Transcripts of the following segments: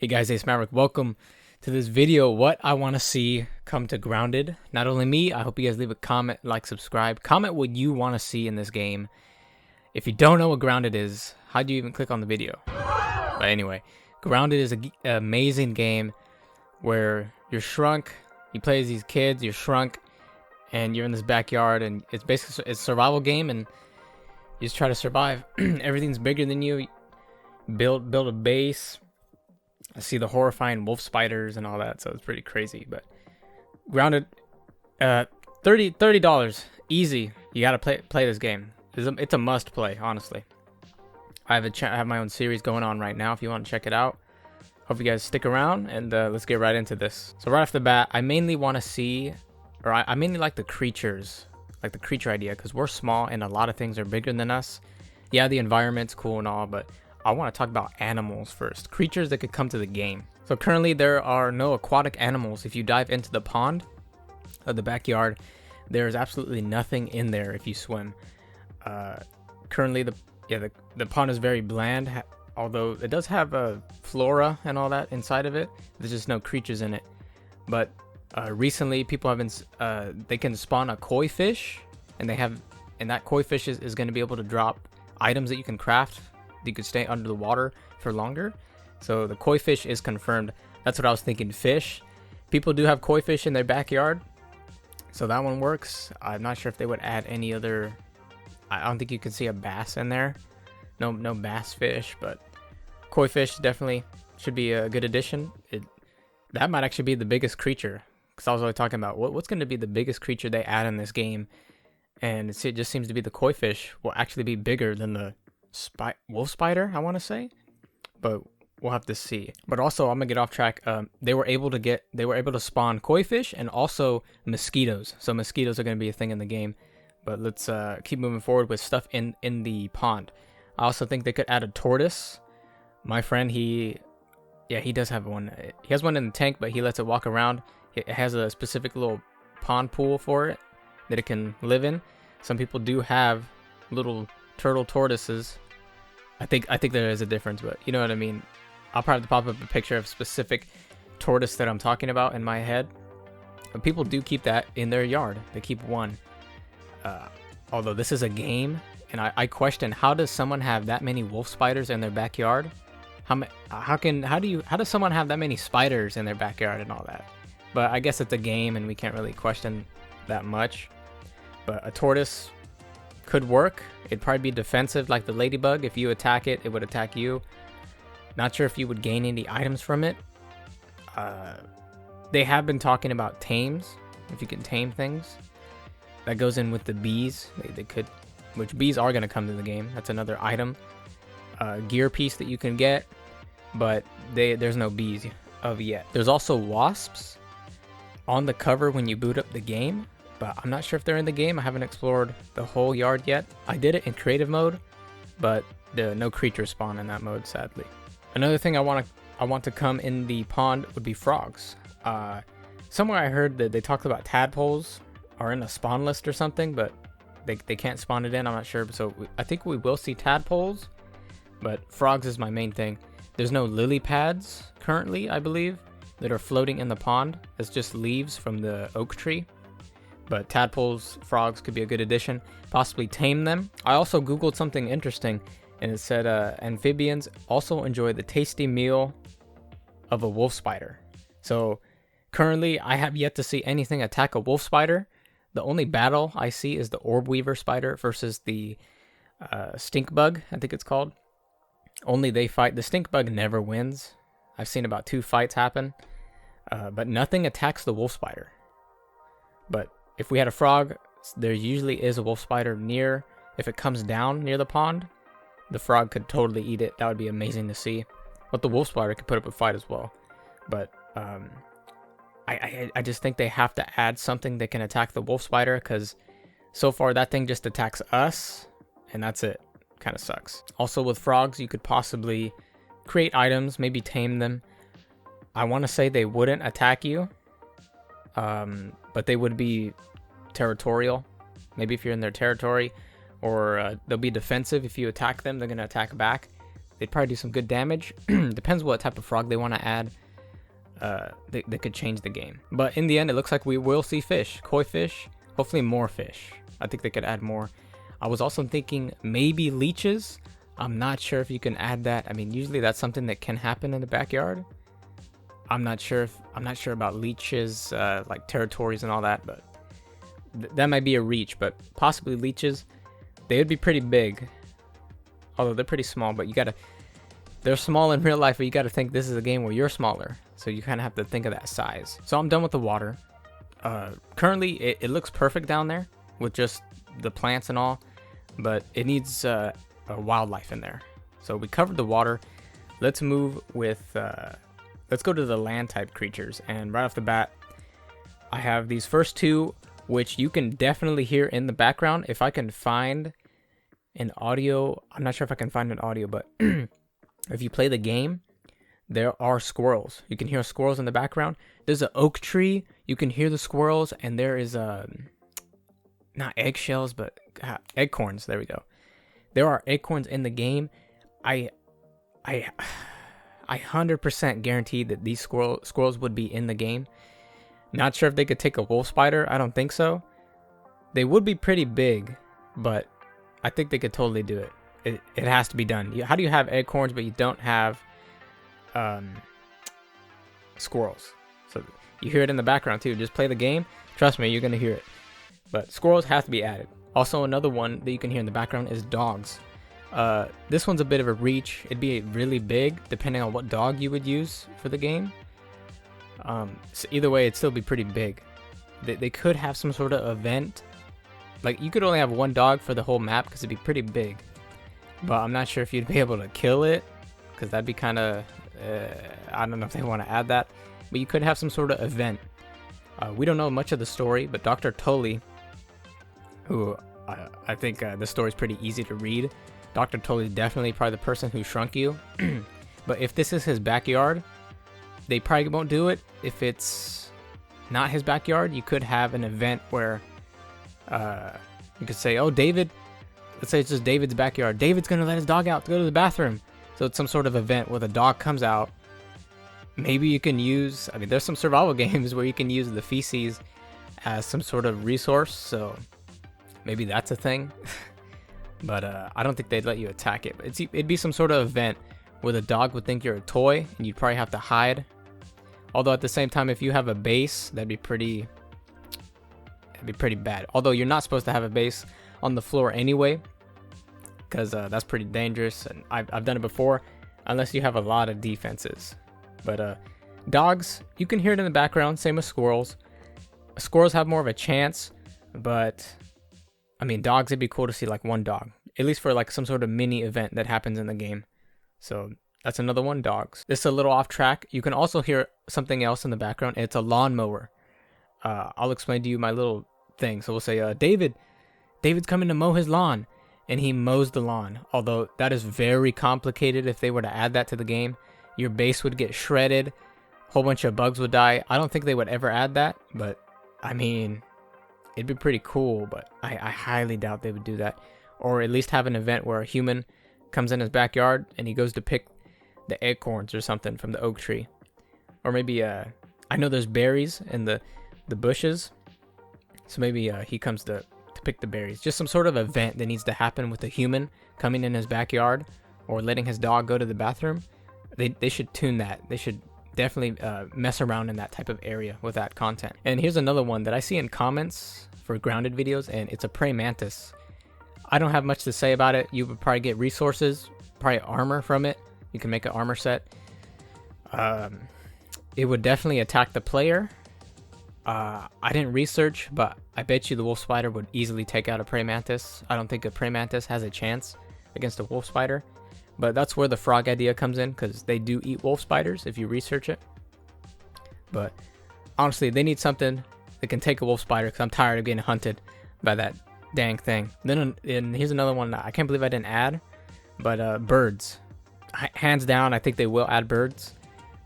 Hey guys, it's Maverick. Welcome to this video. What I want to see come to Grounded. Not only me, I hope you guys leave a comment, like, subscribe. Comment what you want to see in this game. If you don't know what Grounded is, how do you even click on the video? But anyway, Grounded is an amazing game where you're shrunk. You play as these kids, you're shrunk, and you're in this backyard, and it's basically a survival game, and you just try to survive. Everything's bigger than you. Build a base. I see the horrifying wolf spiders and all that, so it's pretty crazy. But Grounded, $30, easy. You gotta play this game. It's a must play, honestly. I have my own series going on right now. If you want to check it out, hope you guys stick around, and let's get right into this. So right off the bat, I mainly want to see, or I mainly like the creatures, like the creature idea, because we're small and a lot of things are bigger than us. Yeah, the environment's cool and all, but I want to talk about animals first. Creatures that could come to the game. So currently there are no aquatic animals. If you dive into the pond of the backyard, there is absolutely nothing in there if you swim. Currently the pond is very bland, although it does have a flora and all that inside of it. There's just no creatures in it. But recently people have been they can spawn a koi fish, and that koi fish is going to be able to drop items that you can craft. You could stay under the water for longer. So the koi fish is confirmed. That's what I was thinking. Fish. People do have koi fish in their backyard, so that one works. I'm not sure if they would add any other. I don't think you can see a bass in there. No bass fish, but koi fish definitely should be a good addition. That might actually be the biggest creature, because I was always talking about what's going to be the biggest creature they add in this game, and it just seems to be the koi fish will actually be bigger than the wolf spider, I want to say, but we'll have to see. But also, I'm gonna get off track. They were able to spawn koi fish and also mosquitoes. So mosquitoes are gonna be a thing in the game. But let's keep moving forward with stuff in the pond. I also think they could add a tortoise. My friend, he does have one. He has one in the tank, but he lets it walk around. It has a specific little pond pool for it that it can live in. Some people do have little turtle tortoises. I think there is a difference, but you know what I mean. I'll probably pop up a picture of specific tortoise that I'm talking about in my head. But people do keep that in their yard. They keep one. Although this is a game, and I question, how does someone have that many wolf spiders in their backyard? How does someone have that many spiders in their backyard and all that? But I guess it's a game, and we can't really question that much. But a tortoise could work. It'd probably be defensive like the ladybug. If you attack it, it would attack you. Not sure if you would gain any items from it. They have been talking about tames. If you can tame things, that goes in with the bees. They could, which bees are going to come to the game. That's another item, gear piece that you can get, but there's no bees of yet. There's also wasps on the cover when you boot up the game, but I'm not sure if they're in the game. I haven't explored the whole yard yet. I did it in creative mode, but no creatures spawn in that mode, sadly. Another thing I want to come in the pond would be frogs. Somewhere I heard that they talked about tadpoles are in a spawn list or something, but they can't spawn it in. I'm not sure, so I think we will see tadpoles, but frogs is my main thing. There's no lily pads currently, I believe, that are floating in the pond. It's just leaves from the oak tree. But tadpoles, frogs could be a good addition. Possibly tame them. I also googled something interesting, and it said amphibians also enjoy the tasty meal of a wolf spider. So currently, I have yet to see anything attack a wolf spider. The only battle I see is the orb weaver spider versus the stink bug, I think it's called. Only they fight. The stink bug never wins. I've seen about 2 fights happen, but nothing attacks the wolf spider. But if we had a frog, there usually is a wolf spider near. If it comes down near the pond, the frog could totally eat it. That would be amazing to see. But the wolf spider could put up a fight as well. But I just think they have to add something that can attack the wolf spider, because so far that thing just attacks us, and that's it. Kind of sucks. Also with frogs, you could possibly create items, maybe tame them. I want to say they wouldn't attack you, but they would be territorial. Maybe if you're in their territory, or they'll be defensive. If you attack them, they're going to attack back. they'd probably do some good damage. Depends what type of frog they want to add. They could change the game. But in the end, it looks like we will see fish, koi fish, hopefully more fish. I think they could add more. I was also thinking maybe leeches. I'm not sure if you can add that. I mean, usually that's something that can happen in the backyard. I'm not sure about leeches, like territories and all that, but that might be a reach. But possibly leeches, they would be pretty big. Although they're pretty small, but they're small in real life, but you gotta think this is a game where you're smaller. So you kind of have to think of that size. So I'm done with the water. Currently, it looks perfect down there with just the plants and all, but it needs a wildlife in there. So we covered the water. Let's move with, let's go to the land type creatures. And right off the bat, I have these first two, which you can definitely hear in the background. If I can find an audio, I'm not sure if I can find an audio, but if you play the game, there are squirrels. You can hear squirrels in the background. There's an oak tree. You can hear the squirrels, and there is not eggshells, but acorns. There we go. There are acorns in the game. I 100% guarantee that these squirrels would be in the game. Not sure if they could take a wolf spider. I don't think so. They would be pretty big, but I think they could totally do it. It has to be done. How do you have acorns but you don't have squirrels? So you hear it in the background too. Just play the game. Trust me, you're gonna hear it. But squirrels have to be added. Also, another one that you can hear in the background is dogs. This one's a bit of a reach. It'd be really big depending on what dog you would use for the game. So either way, it'd still be pretty big. They could have some sort of event. Like, you could only have one dog for the whole map because it'd be pretty big. But I'm not sure if you'd be able to kill it, because that'd be kind of, I don't know if they want to add that. But you could have some sort of event. We don't know much of the story, but Dr. Tully, who I think the story's pretty easy to read. Dr. Tully is definitely probably the person who shrunk you. But if this is his backyard, they probably won't do it. If it's not his backyard, you could have an event where you could say, oh, David, let's say it's just David's backyard. David's going to let his dog out to go to the bathroom. So it's some sort of event where the dog comes out. Maybe you can use, I mean, there's some survival games where you can use the feces as some sort of resource. So maybe that's a thing. But I don't think they'd let you attack it. It'd be some sort of event where the dog would think you're a toy and you'd probably have to hide. Although at the same time, if you have a base, that'd be pretty bad. Although you're not supposed to have a base on the floor anyway, because that's pretty dangerous, and I've done it before, unless you have a lot of defenses. But dogs, you can hear it in the background, same as squirrels. Squirrels have more of a chance, but I mean, dogs, it'd be cool to see like one dog, at least for like some sort of mini event that happens in the game. So that's another one, dogs. This is a little off track. You can also hear something else in the background. It's a lawnmower. I'll explain to you my little thing. So we'll say, David's coming to mow his lawn, and he mows the lawn. Although that is very complicated. If they were to add that to the game, your base would get shredded, a whole bunch of bugs would die. I don't think they would ever add that, but I mean, it'd be pretty cool, but I highly doubt they would do that. Or at least have an event where a human comes in his backyard and he goes to pick the acorns or something from the oak tree. Or maybe, I know there's berries in the bushes, so maybe he comes to pick the berries. Just some sort of event that needs to happen with a human coming in his backyard or letting his dog go to the bathroom. They should tune that. They should definitely mess around in that type of area with that content. And here's another one that I see in comments for grounded videos, and it's a praying mantis. I don't have much to say about it. You would probably get resources, probably armor from it. You can make an armor set. It would definitely attack the player. I didn't research, but I bet you the wolf spider would easily take out a praying mantis. I don't think a praying mantis has a chance against a wolf spider. But that's where the frog idea comes in, because they do eat wolf spiders if you research it. But honestly, they need something that can take a wolf spider, because I'm tired of getting hunted by that dang thing. Then, and here's another one I can't believe I didn't add, but birds. Hands down, I think they will add birds.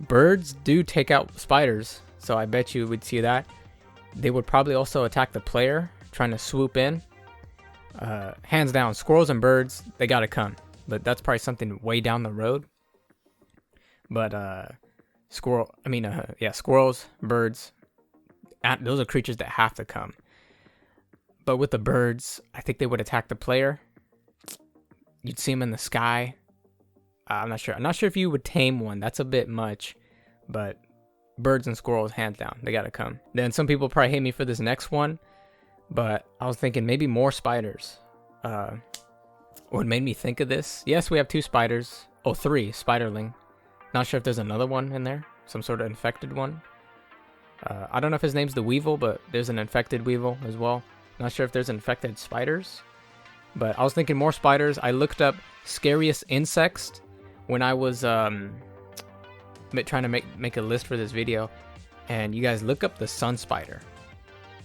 Birds do take out spiders, so I bet you would see that. They would probably also attack the player, trying to swoop in. Hands down, squirrels and birds, they gotta come. but that's probably something way down the road. But squirrels, birds, those are creatures that have to come. But with the birds, I think they would attack the player. You'd see them in the sky. I'm not sure. I'm not sure if you would tame one. That's a bit much. But birds and squirrels, hands down, they gotta come. Then some people probably hate me for this next one, but I was thinking maybe more spiders. What made me think of this? Yes, we have 2 spiders. Oh, 3 spiderling. Not sure if there's another one in there, some sort of infected one. I don't know if his name's the Weevil, but there's an infected Weevil as well. Not sure if there's infected spiders, but I was thinking more spiders. I looked up scariest insects when I was trying to make a list for this video, and you guys look up the sun spider.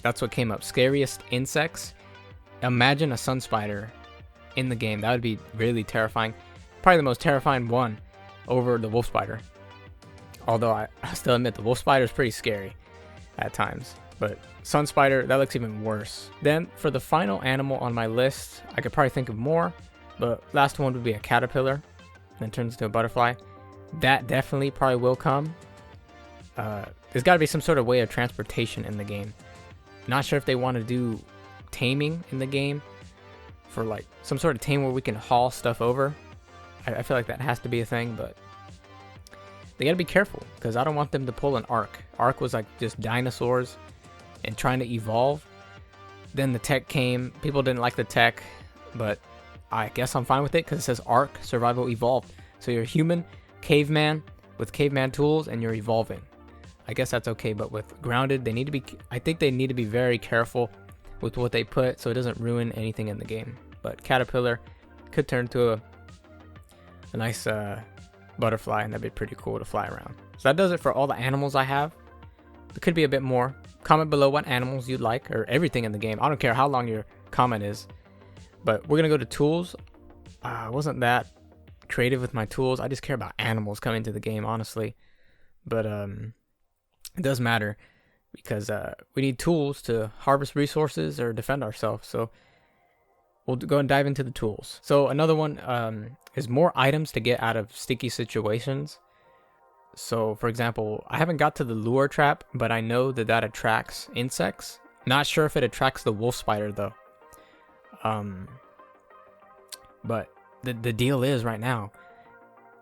That's what came up. Scariest insects. Imagine a sun spider in the game. That would be really terrifying. Probably the most terrifying one over the wolf spider. Although I still admit the wolf spider is pretty scary at times. But sun spider, that looks even worse. Then for the final animal on my list, I could probably think of more, but last one would be a caterpillar, then turns into a butterfly. That definitely probably will come. There's got to be some sort of way of transportation in the game. Not sure if they want to do taming in the game for like some sort of tame where we can haul stuff over. I feel like that has to be a thing, but they got to be careful because I don't want them to pull an Ark. Ark was like just dinosaurs and trying to evolve. Then the tech came. People didn't like the tech, but I guess I'm fine with it because it says Ark Survival Evolved. So you're a human caveman with caveman tools and you're evolving. I guess that's okay, but with grounded, I think they need to be very careful with what they put so it doesn't ruin anything in the game. But caterpillar could turn to a nice butterfly, and that'd be pretty cool to fly around. So that does it for all the animals I have. There could be a bit more. Comment below what animals you'd like, or everything in the game. I don't care how long your comment is. But we're going to go to tools. I wasn't that creative with my tools. I just care about animals coming to the game, honestly. But it does matter because we need tools to harvest resources or defend ourselves. So we'll go and dive into the tools. So another one is more items to get out of sticky situations. So for example, I haven't got to the lure trap, but I know that attracts insects. Not sure if it attracts the wolf spider though. But the deal is right now,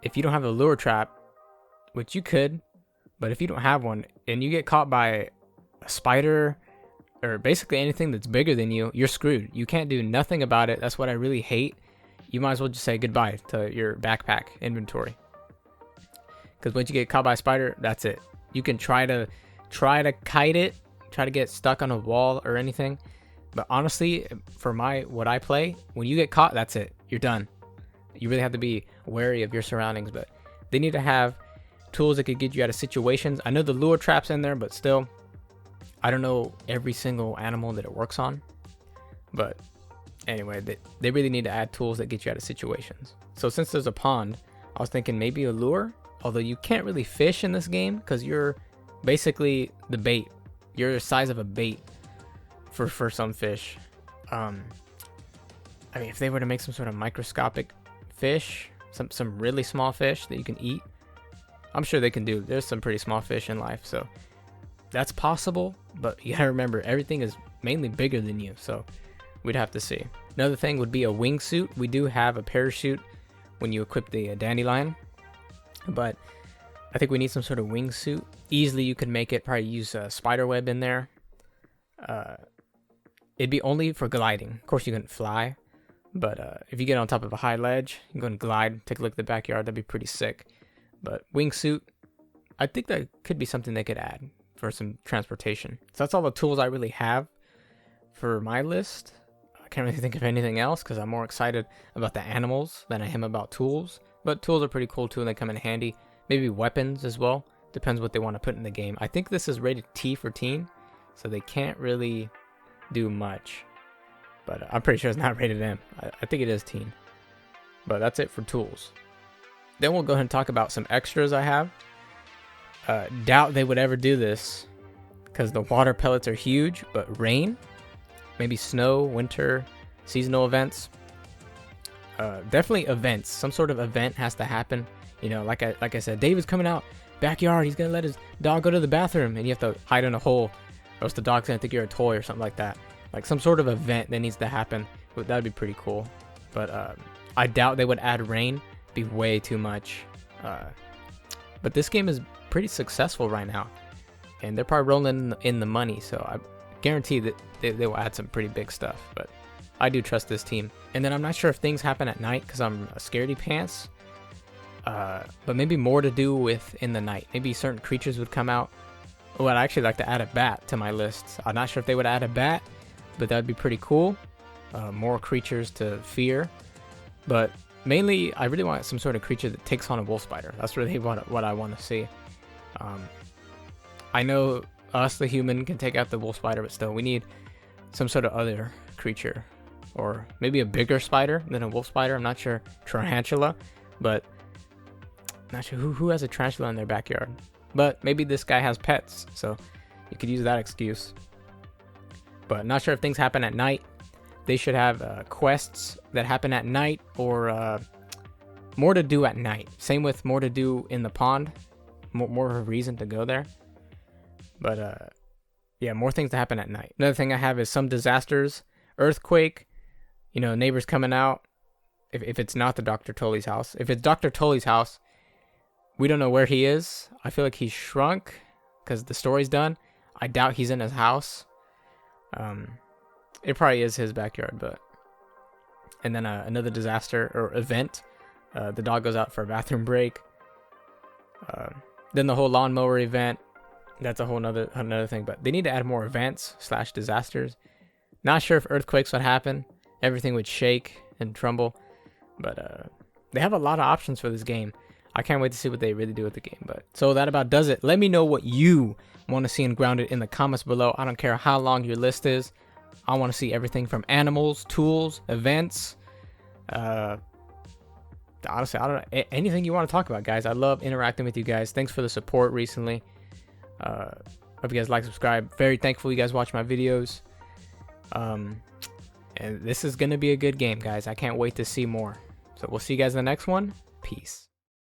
if you don't have the lure trap, which you could, but if you don't have one and you get caught by a spider or basically anything that's bigger than you, you're screwed. You can't do nothing about it. That's what I really hate. You might as well just say goodbye to your backpack inventory. Because once you get caught by a spider, that's it. You can try to kite it, try to get stuck on a wall or anything. But honestly, for what I play, when you get caught, that's it. You're done. You really have to be wary of your surroundings. But they need to have tools that could get you out of situations. I know the lure trap's in there, but still, I don't know every single animal that it works on. But anyway, they really need to add tools that get you out of situations. So since there's a pond, I was thinking maybe a lure. Although you can't really fish in this game because you're basically the bait. You're the size of a bait for some fish. I mean, if they were to make some sort of microscopic fish, some really small fish that you can eat, I'm sure they can do. There's some pretty small fish in life, so that's possible. But you gotta remember, everything is mainly bigger than you, so we'd have to see. Another thing would be a wingsuit. We do have a parachute when you equip the dandelion, but I think we need some sort of wingsuit. Easily you could make it, probably use a spider web in there. It'd be only for gliding. Of course you couldn't fly, but if you get on top of a high ledge, you can go and glide, take a look at the backyard, that'd be pretty sick. But wingsuit, I think that could be something they could add for some transportation. So that's all the tools I really have for my list. I can't really think of anything else because I'm more excited about the animals than I am about tools. But tools are pretty cool too, and they come in handy. Maybe weapons as well. Depends what they want to put in the game. I think this is rated T for teen, so they can't really do much. But I'm pretty sure it's not rated M. I think it is teen. But that's it for tools. Then we'll go ahead and talk about some extras I have. Doubt they would ever do this because the water pellets are huge, but rain, maybe snow, winter, seasonal events. definitely events. Some sort of event has to happen. You know, like I said, David's coming out backyard. He's gonna let his dog go to the bathroom, and you have to hide in a hole, or else the dog's gonna think you're a toy or something like that. Like some sort of event that needs to happen. That'd be pretty cool. But I doubt they would add rain. Be way too much. But this game is pretty successful right now, and they're probably rolling in the money. So I guarantee that they will add some pretty big stuff. But I do trust this team. And then I'm not sure if things happen at night because I'm a scaredy pants. But maybe more to do with in the night. Maybe certain creatures would come out. Oh, I'd actually like to add a bat to my list. I'm not sure if they would add a bat, but that'd be pretty cool. More creatures to fear. But mainly, I really want some sort of creature that takes on a wolf spider. That's really what I want to see. I know us, the human, can take out the wolf spider, but still, we need some sort of other creature. Or maybe a bigger spider than a wolf spider. I'm not sure. Tarantula, but not sure who has a tarantula in their backyard. But maybe this guy has pets, so you could use that excuse. But not sure if things happen at night. They should have quests that happen at night, or more to do at night. Same with more to do in the pond. More of a reason to go there. But yeah, more things to happen at night. Another thing I have is some disasters. Earthquake, you know, neighbors coming out. If it's not the Dr. Tully's house. If it's Dr. Tully's house, we don't know where he is. I feel like he's shrunk because the story's done. I doubt he's in his house. It probably is his backyard, but... And then another disaster or event. The dog goes out for a bathroom break. Then the whole lawnmower event. That's a whole another thing. But they need to add more events / disasters. Not sure if earthquakes would happen. Everything would shake and tremble. But they have a lot of options for this game. I can't wait to see what they really do with the game. But so that about does it. Let me know what you want to see in Grounded in the comments below. I don't care how long your list is. I want to see everything from animals, tools, events. Honestly, I don't know. Anything you want to talk about, guys. I love interacting with you guys. Thanks for the support recently. Hope you guys like, subscribe. Very thankful you guys watch my videos. And this is going to be a good game, guys. I can't wait to see more. So we'll see you guys in the next one. Peace.